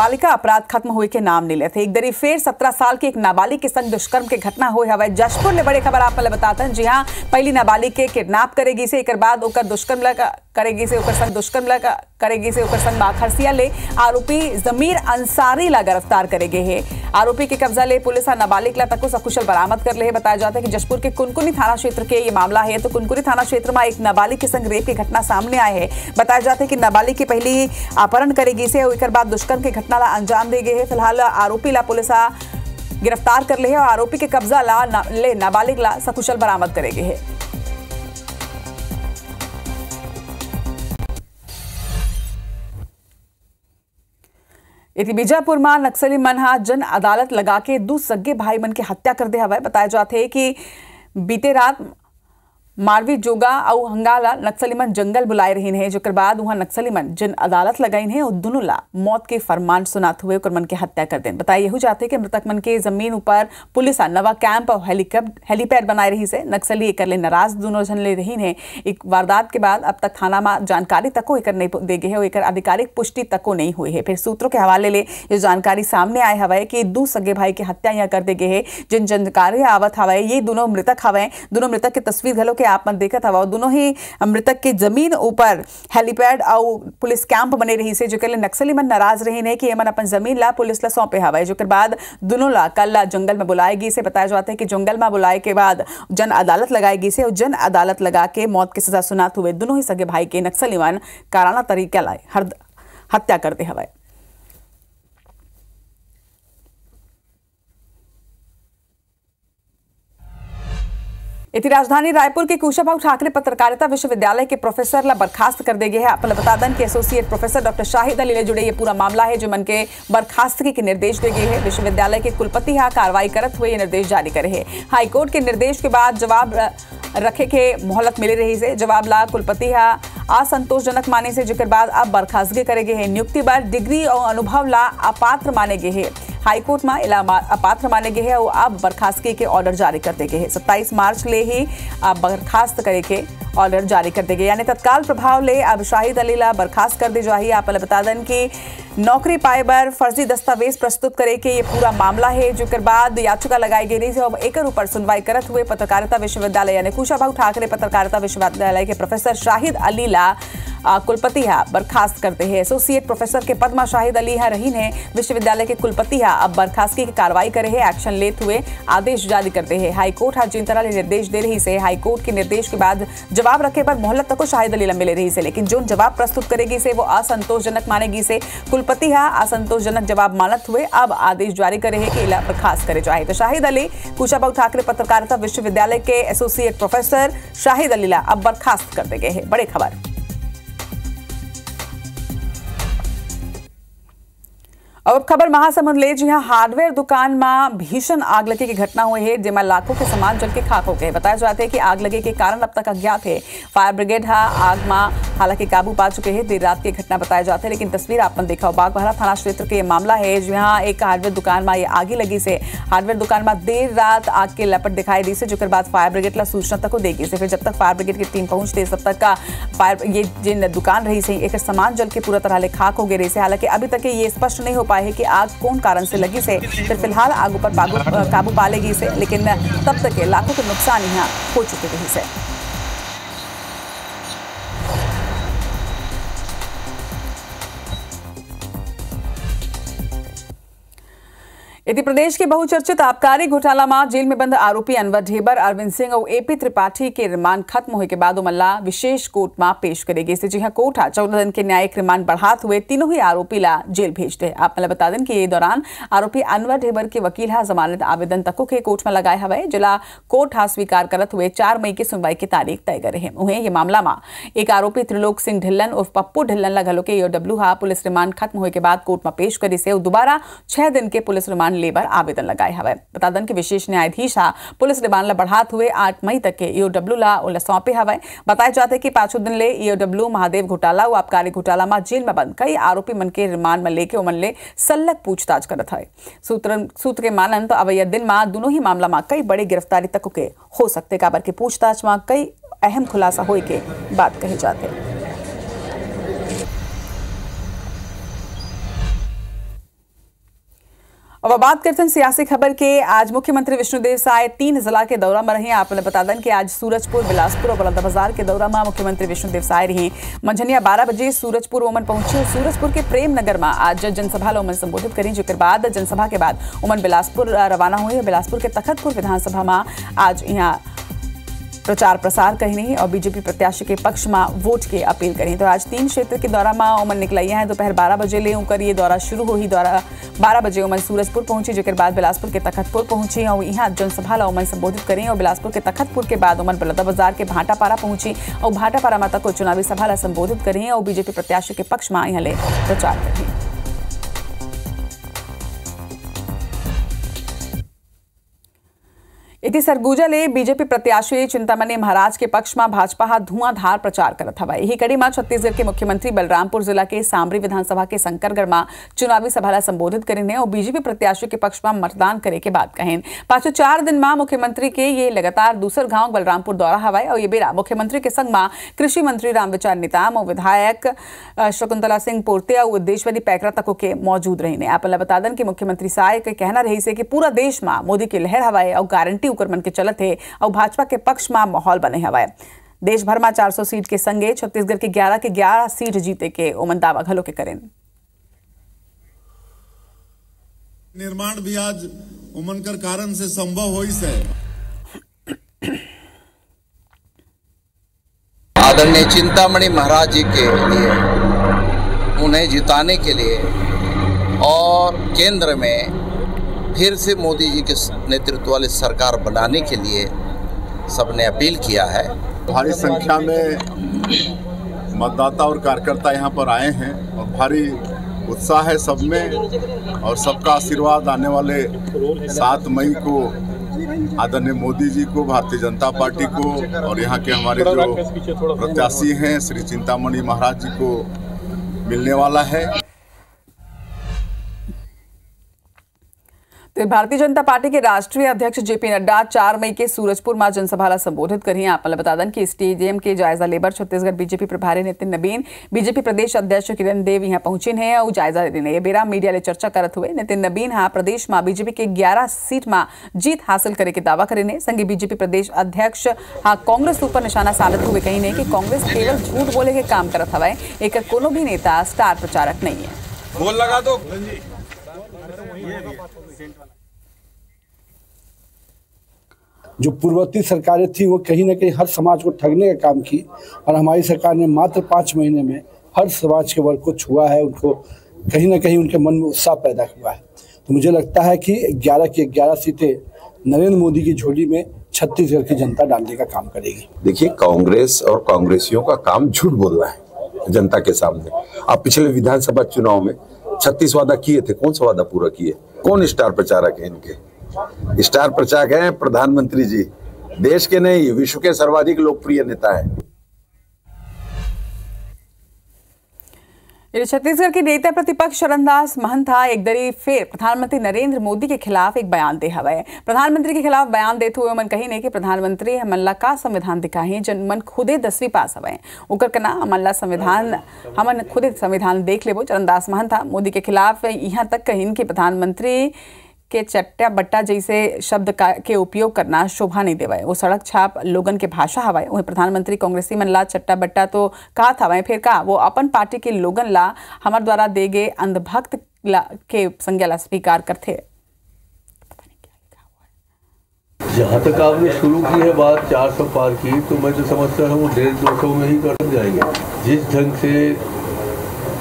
बालिका अपराध खत्म हुए के नाम नहीं लेते। एक दरी फिर 17 साल की एक नाबालिग के संग दुष्कर्म की घटना हुई हवे जशपुर में। बड़ी खबर आप बताते हैं। जी हाँ, पहली नाबालिग के किडनैप करेगी से, एक बाद ओकर दुष्कर्म करेगी से, ओकर संग दुष्कर्म करेगी से, ओकर संग खरसिया ले आरोपी जमीर अंसारी ला गिरफ्तार करेगे है। आरोपी के कब्जा ले पुलिस नाबालिग ला तको सकुशल बरामद कर ले। बताया जाता है कि जशपुर के कुनकुनी थाना क्षेत्र के ये मामला है। तो कुनकुनी थाना क्षेत्र में एक नाबालिग के संग रेप की घटना सामने आए है। बताया जाता है कि नाबालिग की पहली अपहरण करेगी से, एक बाद दुष्कर्म की घटना ला अंजाम दे गए है। फिलहाल आरोपी ला पुलिस गिरफ्तार कर ले है और आरोपी के कब्जा ला ले नाबालिग ला सकुशल बरामद करेगे है। इति बीजापुर में नक्सली मन जन अदालत लगा के दो सगे भाई मन के हत्या कर दे हवा। बताया जाते है कि बीते रात मारवी जोगा और हंगाला नक्सली मन जंगल बुलाए रही है, जो बाद वहां नक्सली मन जन अदालत लगाई है और दोनों ला मौत के फरमान सुनाते हुए मन के हत्या कर दें। बताया यही जाते कि मृतक मन के जमीन ऊपर पुलिस नवा कैंप और हेलीपैड बनाए रही से। नक्सली एक ले नाराज दोनों जन ले रही है। एक वारदात के बाद अब तक थाना में जानकारी तको एक नहीं दे गए है और एक आधिकारिक पुष्टि तको नहीं हुई है। फिर सूत्रों के हवाले ले ये जानकारी सामने आए हवा कि दो सगे भाई की हत्या यहाँ कर दे गए है। जिन जानकारी आवत हवा ये दोनों मृतक हवा, दोनों मृतक की तस्वीर घलो आप मन देखत हवा। दोनों ही मृतक के जमीन ऊपर हेलीपैड और पुलिस कैंप बने रही से, जो के नक्सली मन नाराज रही ने कि मन अपन जमीन ला पुलिस ला सौंपे हवा। जो के बाद दोनों ला कल जंगल में बुलाएगी से। बताया जाता है कि जंगल में बुलाए के बाद जन अदालत लगाएगी से और जन अदालत लगा के मौत की सजा सुनाते हुए दोनों ही सगे भाई के नक्सली मन काराना तरीका लाए हत्या कर दे हवा। इति राजधानी रायपुर के कुशाभाऊ ठाकरे पत्रकारिता विश्वविद्यालय के प्रोफेसर ला बर्खास्त कर दे गए हैं। आप बता दें कि associate professor doctor Shahid Ali ले जुड़े ये पूरा मामला है, जो मन के बर्खास्तगी के निर्देश दे गए हैं। विश्वविद्यालय के कुलपति कार्रवाई करते हुए ये निर्देश जारी करे है। हाईकोर्ट के निर्देश के बाद जवाब रखे के मोहलत मिली रही से। जवाब ला कुलपति असंतोषजनक माने से, जिक्र बाद अब बर्खास्तगी करेगे है। नियुक्ति पर डिग्री और अनुभव ला अपात्र माने गए है। हाईकोर्ट में इलामा अपात्र माने गए हैं और अब बर्खास्तगी के ऑर्डर जारी कर दे गए हैं। 27 मार्च ले ही बर्खास्त करे के ऑर्डर जारी कर दे गए, यानी तत्काल प्रभाव ले अब शाहिद अली ला बर्खास्त कर दे जो है। आप बता दें कि नौकरी पाए बर फर्जी दस्तावेज प्रस्तुत करे के ये पूरा मामला है, जो कर बाद याचिका लगाई गई रही और एक ऊपर सुनवाई करते हुए पत्रकारिता विश्वविद्यालय यानी कुशाभाऊ ठाकरे पत्रकारिता विश्वविद्यालय के प्रोफेसर शाहिद अली ला कुलपति बर्खास्त करते हैं। एसोसिएट प्रोफेसर के पद में शाहिद अली रही ने विश्वविद्यालय के कुलपति अब बर्खास्तगी की कार्रवाई करे है, एक्शन लेते हुए आदेश जारी करते हैं। हाईकोर्ट जिन तरह निर्देश दे रही से, हाईकोर्ट के निर्देश के बाद जवाब रखे पर मोहलत तक शाहिद अली मिले रही से, लेकिन जो जवाब प्रस्तुत करेगी से वो असंतोषजनक मानेगी से। कुलपति असंतोषजनक जवाब मानते हुए अब आदेश जारी करे है कि इला बर्खास्त करे जाए। तो शाहिद अली कुशाभाऊ ठाकरे पत्रकारिता विश्वविद्यालय के एसोसिएट प्रोफेसर शाहिद अली अब बर्खास्त कर दे गए हैं। बड़ी खबर। अब खबर महासमुंद ले। जी हाँ, हार्डवेयर दुकान में भीषण आग लगे की घटना हुई है, जिसमें लाखों के सामान जल के खाक हो गए। बताया जाता है कि आग लगे के कारण अब तक अज्ञात है। फायर ब्रिगेड आग में हालांकि काबू पा चुके हैं। देर रात की घटना बताया जाता है, लेकिन तस्वीर आपने देखा बागबाहरा थाना क्षेत्र के ये मामला है, जहाँ एक हार्डवेयर दुकान में ये आगे लगी से। हार्डवेयर दुकान में देर रात आग के लपट दिखाई दी से, जो बाद फायर ब्रिगेड ला सूचना तक देगी से। फिर जब तक फायर ब्रिगेड की टीम पहुंचते तब तक का फायर ये जिन दुकान रही से एक सामान जल के पूरा तरह ले खाक हो गए रही से। हालांकि अभी तक ये स्पष्ट नहीं हो पाए है कि आग कौन कारण से लगी से। फिर फिलहाल आग पर काबू पा लेगी से, लेकिन तब तक लाखों के नुकसान यहाँ हो चुके रही से। यदि प्रदेश के बहुचर्चित आबकारी घोटाला में जेल में बंद आरोपी अनवर ढेबर, अरविंद सिंह और एपी त्रिपाठी के रिमांड खत्म होने के बाद मल्ला विशेष कोर्ट में पेश करेगी इसे। जी हाँ, कोर्ट 14 दिन के न्यायिक रिमांड बढ़ाते हुए तीनों ही आरोपी ला जेल भेज दे। आप मतलब बता दें कि ये दौरान आरोपी अनवर ढेबर के वकील जमानत आवेदन तक के कोर्ट में लगाए हवे, जिला कोर्ट स्वीकार करते हुए 4 मई की सुनवाई की तारीख तय करे है। उन्हें ये मामला में एक आरोपी त्रिलोक सिंह ढिल्लन उर्फ पप्पू ढिल्लन ला घलो के ईओडब्ल्यू पुलिस रिमांड खत्म होने के बाद कोर्ट में पेश करी से दोबारा 6 दिन के पुलिस रिमांड लेबर आवेदन लगाए हवे। बता दें कि विशेष न्यायाधीश पुलिस रिमांड ला बढ़ाते हुए 8 मई तक के ईओडब्ल्यू ला सौंपे हवे। बताया जाता है कि 5 दिन ले ईओडब्ल्यू महादेव घोटाला व आबकारी घोटाला में जेल में बंद कई आरोपी मन के रिमांड में लेके उमन ले सल्लग पूछताछ करत है। सूत्र के मानन तो अवैध दिन में दोनों ही मामला में कई बड़ी गिरफ्तारी तक के हो सकते, काबर के पूछताछ में कई अहम खुलासा होए के बात कही जाते। अब बात करते हैं सियासी खबर के। आज मुख्यमंत्री विष्णुदेव साय 3 जिला के दौरा में रहे। आपने बता दें कि आज सूरजपुर, बिलासपुर और बलौदाबाजार के दौरा में मुख्यमंत्री विष्णुदेव साय रहे। मंझनिया 12 बजे सूरजपुर ओमन पहुंचे और सूरजपुर के प्रेम नगर में आज जनसभा ओमन संबोधित करें। जिसके बाद जनसभा के बाद ओमन बिलासपुर रवाना हुए। बिलासपुर के तखतपुर विधानसभा में आज यहाँ प्रचार प्रसार कहीं और बीजेपी प्रत्याशी के पक्ष में वोट की अपील करें। तो आज 3 क्षेत्र के दौरा में ओमन निकलैया है। दोपहर 12 बजे ले उनकर ये दौरा शुरू हो ही। दौरा 12 बजे ओमन सूरजपुर पहुंची, जिसके बाद बिलासपुर के तखतपुर पहुंची और यहाँ जनसभा ला ओमन संबोधित करें। और बिलासपुर के तखतपुर के बाद ओमन बलौदाबाजार के भाटापारा पहुंची और भाटापारा में तक चुनावी सभा ला संबोधित करें और बीजेपी प्रत्याशी के पक्ष में यहाँ ले प्रचार करें। इति सरगुजा ले बीजेपी प्रत्याशी चिंतामणि महाराज के पक्ष में भाजपा धुआंधार प्रचार करत हवा। यही कड़ी में छत्तीसगढ़ के मुख्यमंत्री बलरामपुर जिला के सामरी विधानसभा के शंकरगढ़ में चुनावी सभा ला संबोधित करें और बीजेपी प्रत्याशी के पक्ष में मतदान करे के बात कहें। पांचों 4 दिन में मुख्यमंत्री के ये लगातार दूसर गांव बलरामपुर दौरा हवा और ये बेरा मुख्यमंत्री के संग में कृषि मंत्री रामविचार नेताम और विधायक शकुंतला सिंह पोर्ते और उद्देश्वरी पैकरा तक के मौजूद रही। आप बता दें कि मुख्यमंत्री साय के कहना रही से कि पूरा देश में मोदी की लहर हवाए और गारंटी मन के चलत है और भाजपा के पक्ष में माहौल बने हवाए। देश भर में 400 सीट के संगे छत्तीसगढ़ के 11 सीट जीते के ओमन दावा घलो के करें। निर्माण भी आज ओमन कर कारण से संभव होइस है। आदरणीय चिंतामणि महाराज जी के लिए, उन्हें जिताने के लिए और केंद्र में फिर से मोदी जी के नेतृत्व वाली सरकार बनाने के लिए सबने अपील किया है। भारी संख्या में मतदाता और कार्यकर्ता यहाँ पर आए हैं और भारी उत्साह है सब में और सबका आशीर्वाद आने वाले 7 मई को आदरणीय मोदी जी को, भारतीय जनता पार्टी को और यहाँ के हमारे जो प्रत्याशी हैं श्री चिंतामणि महाराज जी को मिलने वाला है। तो भारतीय जनता पार्टी के राष्ट्रीय अध्यक्ष जेपी नड्डा 4 मई के सूरजपुर में जनसभा ला संबोधित करें। आप बता दें कि स्टेडियम के जायजा लेबर छत्तीसगढ़ बीजेपी प्रभारी नितिन नबीन, बीजेपी प्रदेश अध्यक्ष किरण देव यहाँ पहुंचे हैं और जायजा लेने ये बेरा मीडिया ले चर्चा करत हुए। नितिन नबीन हाँ प्रदेश में बीजेपी के 11 सीट में जीत हासिल करे के दावा करें। संगे बीजेपी प्रदेश अध्यक्ष हाँ कांग्रेस ऊपर निशाना साधत हुए कहीं कि कांग्रेस केवल झूठ बोले के काम करत हवा। एक कोनो भी नेता स्टार प्रचारक नहीं है। बोल लगा दो। जो पूर्ववर्ती सरकारें थी वो कहीं ना कहीं हर समाज को ठगने का काम की और हमारी सरकार ने मात्र 5 महीने में हर समाज के वर्ग को छुआ है। उनको कहीं ना कहीं उनके मन में उत्साह पैदा हुआ है। तो मुझे लगता है कि 11 की 11 सीटें नरेंद्र मोदी की झोली में छत्तीसगढ़ की जनता डालने का काम करेगी। देखिए, कांग्रेस और कांग्रेसियों का काम झूठ बोलना है जनता के सामने। आप पिछले विधानसभा चुनाव में 36 वादा किए थे, कौन सा वादा पूरा किए? कौन स्टार प्रचारक है इनके? स्टार प्रचारक हैं प्रधानमंत्री जी, देश के नहीं विश्व के सर्वाधिक लोकप्रिय नेता है। छत्तीसगढ़ के नेता प्रतिपक्ष शरणदास महंता एक दरी फिर प्रधानमंत्री नरेंद्र मोदी के खिलाफ एक बयान दे हवा है। प्रधानमंत्री के खिलाफ बयान देते हुए मन कही नहीं कि प्रधानमंत्री हमन ला का संविधान दिखाए जन मन खुदे 10वीं पास हवा है। ओकर कहना हमन ला संविधान हमन खुदे संविधान देख लेबो। चरणदास महंता मोदी के खिलाफ यहाँ तक कहिन कि प्रधानमंत्री के चट्टा बट्टा जैसे शब्द के उपयोग करना शोभा नहीं देवाए। वो सड़क छाप लोगन के भाषा हवाए। वही प्रधानमंत्री कांग्रेसी मन ला चट्टा बट्टा तो कहा था फिर का वो अपन पार्टी के लोगन ला हमार द्वारा दे गए अंधभक्त के संज्ञा ला स्वीकार करते। जहाँ तक आपने शुरू की है बात 400 पार की, तो मैं जो समझता हूँ 150-200 में ही कर जाएंगे। जिस ढंग से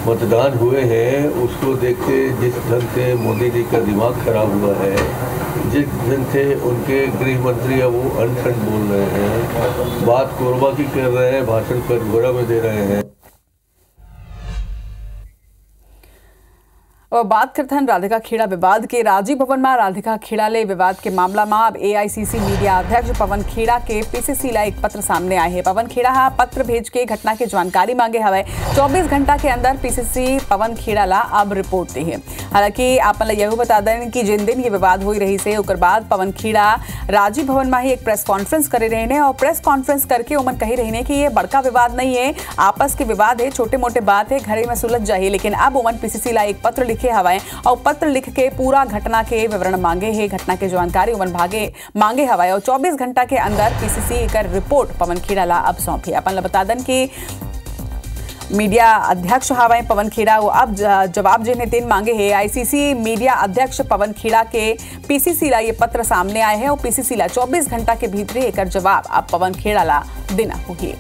मतदान हुए हैं उसको देखते, जिस ढंग से मोदी जी का दिमाग खराब हुआ है, जिस ढंग से उनके गृह मंत्री है वो अनशन बोल रहे हैं, बात कोरबा की कर रहे हैं, भाषण कटघोरा में दे रहे हैं। और बात करते हैं राधिका खेड़ा विवाद के। राजीव भवन में राधिका खेड़ा ले विवाद के मामला में अब एआईसीसी मीडिया अध्यक्ष पवन खेड़ा के पीसीसी ला एक पत्र सामने आए हैं। पवन खेड़ा पत्र भेज के घटना की जानकारी मांगे हवे। 24 घंटा के अंदर पीसीसी पवन खेड़ा ला अब रिपोर्ट दी है। हालांकि आप यह बता दें कि जिन दिन ये विवाद हो रही से उकर बाद पवन खेड़ा राजीव भवन में ही एक प्रेस कॉन्फ्रेंस करे रहे ने और प्रेस कॉन्फ्रेंस करके उमन कही रही ने कि ये बड़का विवाद नहीं है, आपस के विवाद है, छोटे मोटे बात है, घरे में सुलझ जाए। लेकिन अब उमन पीसीसी ला एक पत्र लिखे लिखे हवाएं और पत्र लिख के पूरा घटना के विवरण मांगे है, घटना के जानकारी उमन भागे मांगे हवाएं और 24 घंटा के अंदर पीसीसी कर रिपोर्ट पवन खेड़ा ला अब सौंपी। अपन बता दन की मीडिया अध्यक्ष हवाएं पवन खेड़ा वो अब जवाब जिन्हें 3 मांगे हैं। आईसीसी मीडिया अध्यक्ष पवन खेड़ा के पीसीसी ला ये पत्र सामने आए हैं और पीसीसी ला 24 घंटा के भीतर एक जवाब अब पवन खेड़ा ला देना होगी।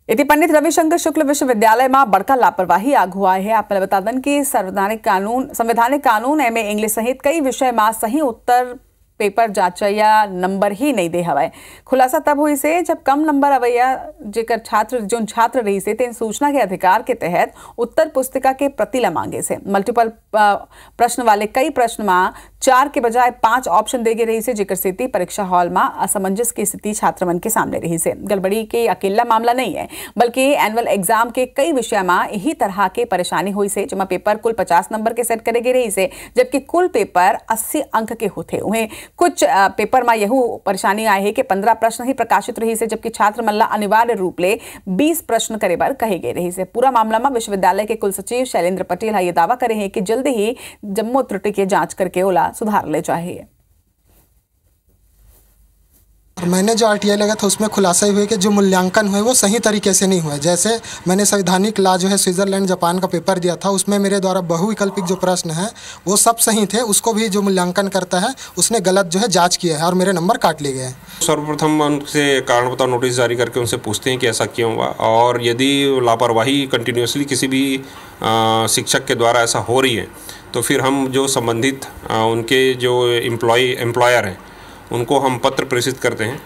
इति पंडित रविशंकर शुक्ल विश्वविद्यालय में बड़का लापरवाही आग हुआ है। आप बता दें कि संवैधानिक कानून एमए इंग्लिश सहित कई विषय में सही उत्तर पेपर जांचैया नंबर ही नहीं दे हवाए। खुलासा तब हुई से जब कम नंबर अवैया जेकर छात्र रही से तेन सूचना के अधिकार के तहत उत्तर पुस्तिका के प्रति ला मांगे से मल्टीपल प्रश्न वाले कई प्रश्न में 4 के बजाय 5 ऑप्शन देगे रही से जेकर स्थिति परीक्षा हॉल में असमंजस की स्थिति छात्र मन के सामने रही से। गड़बड़ी के अकेला मामला नहीं है बल्कि एनुअल एग्जाम के कई विषय में यही तरह के परेशानी हुई से जमा पेपर कुल 50 नंबर के सेट करे रही से जबकि कुल पेपर 80 अंक के होते उन्हें कुछ पेपर में यह परेशानी आई है कि 15 प्रश्न ही प्रकाशित रही से जबकि छात्र मल्ला अनिवार्य रूप ले 20 प्रश्न करे बार कहे गए रही से। पूरा मामला में विश्वविद्यालय के कुल सचिव शैलेंद्र पटेल ये दावा करे हैं कि जल्द ही जम्मू त्रुटि की जांच करके ओला सुधार ले चाहिए। मैंने जो आरटीआई लगा था उसमें खुलासा हुआ कि जो मूल्यांकन हुए वो सही तरीके से नहीं हुए। जैसे मैंने संवैधानिक ला जो है स्विट्जरलैंड जापान का पेपर दिया था उसमें मेरे द्वारा बहुविकल्पिक जो प्रश्न है वो सब सही थे, उसको भी जो मूल्यांकन करता है उसने गलत जो है जांच किया है और मेरे नंबर काट लिए गए हैं। सर्वप्रथम उनसे कारण बताओ नोटिस जारी करके उनसे पूछते हैं कि ऐसा क्यों हुआ और यदि लापरवाही कंटिन्यूसली किसी भी शिक्षक के द्वारा ऐसा हो रही है तो फिर हम जो संबंधित उनके जो एम्प्लॉयर हैं उनको हम पत्र प्रेषित करते हैं।